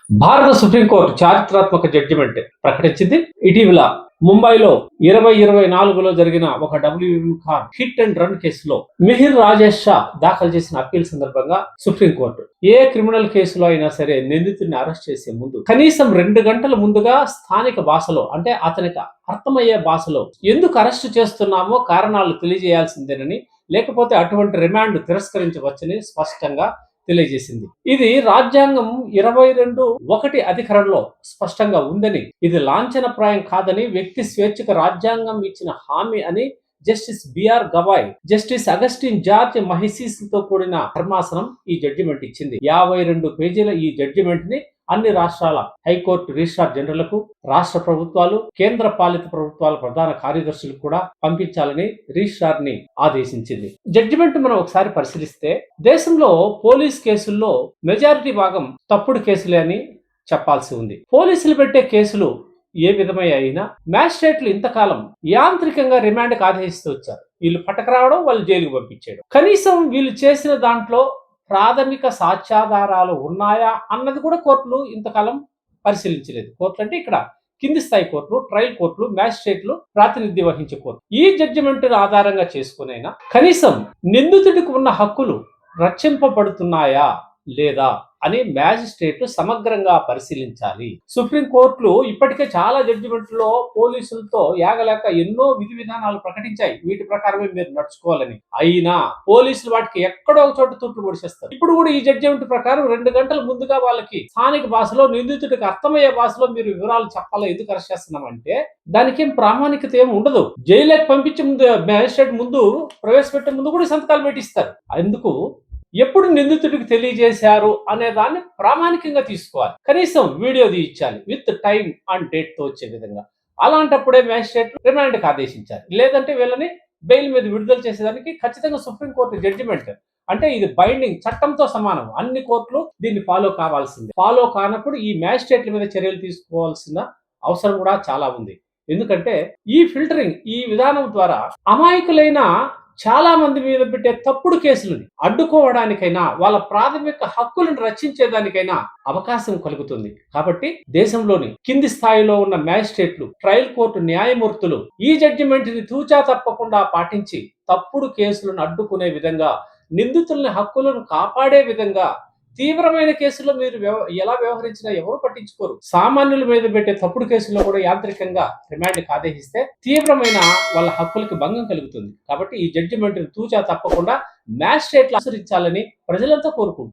భారత సుప్రీంకోర్టు చారిత్రాత్మక జడ్జిమెంట్ ప్రకటించింది. ఇటీవల ముంబైలో 2024లో జరిగిన ఒక WM Khan hit and run కేసులో మిహిర్ రాజేష్ షా దాఖలు చేసిన అప్పీల్ సందర్భంగా సుప్రీంకోర్టు ఏ క్రిమినల్ కేసులో అయినా సరే నిందితుడిని అరెస్ట్ చేసే ముందు కనీసం 2 గంటల ముందుగా స్థానిక భాషలో, అంటే అతనికి అర్థమయ్యే భాషలో ఎందుకు అరెస్ట్ చేస్తున్నామో కారణాలు తెలియజేయాల్సిందేనని, లేకపోతే అటువంటి రిమాండ్ తిరస్కరించవచ్చని స్పష్టంగా తెలియజేసింది. ఇది రాజ్యాంగం 22(1) అధికరణలో స్పష్టంగా ఉందని, ఇది లాంఛనప్రాయం కాదని, వ్యక్తి స్వేచ్ఛకు రాజ్యాంగం ఇచ్చిన హామీ అని జస్టిస్ బిఆర్ గవాయ్, జస్టిస్ అగస్టిన్ జార్జ్ మహిసీస్ తో కూడిన ధర్మాసనం ఈ జడ్జిమెంట్ ఇచ్చింది. 52 పేజీల ఈ జడ్జిమెంట్ ని అన్ని రాష్ట్రాల హైకోర్టు రిజిస్ట్రార్ జనరల్కు, రాష్ట్ర ప్రభుత్వాలు, కేంద్ర పాలిత ప్రభుత్వాల ప్రధాన కార్యదర్శులకు కూడా పంపించాలని రిజిస్ట్రార్ ని ఆదేశించింది. జడ్జిమెంట్ మనం ఒకసారి పరిశీలిస్తే, దేశంలో పోలీస్ కేసుల్లో మెజారిటీ భాగం తప్పుడు కేసులే అని చెప్పాల్సి ఉంది. పోలీసులు పెట్టే కేసులు ఏ విధమై అయినా మ్యాజిస్ట్రేట్లు ఇంతకాలం యాంత్రికంగా రిమాండ్కి ఆదేశిస్తూ వచ్చారు. వీళ్ళు పట్టకరావడం, వాళ్ళు జైలుకు పంపించేయడం. కనీసం వీళ్ళు చేసిన దాంట్లో ప్రాథమిక సాక్ష్యాధారాలు ఉన్నాయా అన్నది కూడా కోర్టులు ఇంతకాలం పరిశీలించలేదు. కోర్టులు అంటే ఇక్కడ కింది స్థాయి కోర్టులు, ట్రయల్ కోర్టులు, మ్యాజిస్ట్రేట్లు ప్రాతినిధ్యం వహించే కోర్టు ఈ జడ్జిమెంట్ ఆధారంగా చేసుకునైనా కనీసం నిందితుడికి ఉన్న హక్కులు రక్షింపబడుతున్నాయా లేదా అని మ్యాజిస్ట్రేట్లు సమగ్రంగా పరిశీలించాలి. సుప్రీంకోర్టులు ఇప్పటికే చాలా జడ్జిమెంట్లో పోలీసులతో యాగలేక ఎన్నో విధి విధానాలు ప్రకటించాయి, వీటి ప్రకారమే మీరు నడుచుకోవాలని. అయినా పోలీసులు వాటికి ఎక్కడో ఒక చోట తూట్లు పొడిచేస్తారు. ఇప్పుడు కూడా ఈ జడ్జిమెంట్ ప్రకారం 2 గంటల ముందుగా వాళ్ళకి స్థానిక భాషలో, నిందితుడికి అర్థమయ్యే భాషలో మీరు వివరాలు చెప్పాలో ఎందుకు అరెస్ట్ చేస్తున్నామంటే దానికి ఏం ప్రామాణికత ఏమి ఉండదు. జైలుకి పంపించే ముందు, మ్యాజిస్ట్రేట్ ముందు ప్రవేశపెట్టే ముందు కూడా సంతకాలు పెట్టిస్తారు. అందుకు ఎప్పుడు నిందితుడికి తెలియజేశారు అనే దాన్ని ప్రామాణికంగా తీసుకోవాలి. కనీసం వీడియో తీయించాలి విత్ టైం అండ్ డేట్ తో వచ్చే విధంగా. అలాంటప్పుడే మ్యాజిస్ట్రేట్ రిమాండ్కి ఆదేశించాలి. లేదంటే వీళ్ళని బెయిల్ మీద విడుదల చేసేదానికి ఖచ్చితంగా సుప్రీంకోర్టు జడ్జిమెంట్ అంటే ఇది బైండింగ్, చట్టంతో సమానం. అన్ని కోర్టులు దీన్ని ఫాలో కావాల్సింది. ఫాలో కానప్పుడు ఈ మ్యాజిస్ట్రేట్ల మీద చర్యలు తీసుకోవాల్సిన అవసరం కూడా చాలా ఉంది. ఎందుకంటే ఈ ఫిల్టరింగ్, ఈ విధానం ద్వారా అమాయకులైన చాలా మంది మీద పెట్టే తప్పుడు కేసులను అడ్డుకోవడానికైనా, వాళ్ళ ప్రాథమిక హక్కులను రక్షించేదానికైనా అవకాశం కలుగుతుంది. కాబట్టి దేశంలోని కింది స్థాయిలో ఉన్న మ్యాజిస్ట్రేట్లు, ట్రయల్ కోర్టు న్యాయమూర్తులు ఈ జడ్జిమెంట్ ని తూచా తప్పకుండా పాటించి తప్పుడు కేసులను అడ్డుకునే విధంగా, నిందితుల్ని హక్కులను కాపాడే విధంగా, తీవ్రమైన కేసుల్లో మీరు ఎలా వ్యవహరించినా ఎవరు పట్టించుకోరు. సామాన్యుల మీద పెట్టే తప్పుడు కేసుల్లో కూడా యాంత్రికంగా రిమాండ్కి ఆదేశిస్తే తీవ్రమైన వాళ్ళ హక్కులకి భంగం కలుగుతుంది. కాబట్టి ఈ జడ్జిమెంట్ తూచా తప్పకుండా మ్యాజిస్ట్రేట్లు అనుసరించాలని ప్రజలంతా కోరుకుంటున్నారు.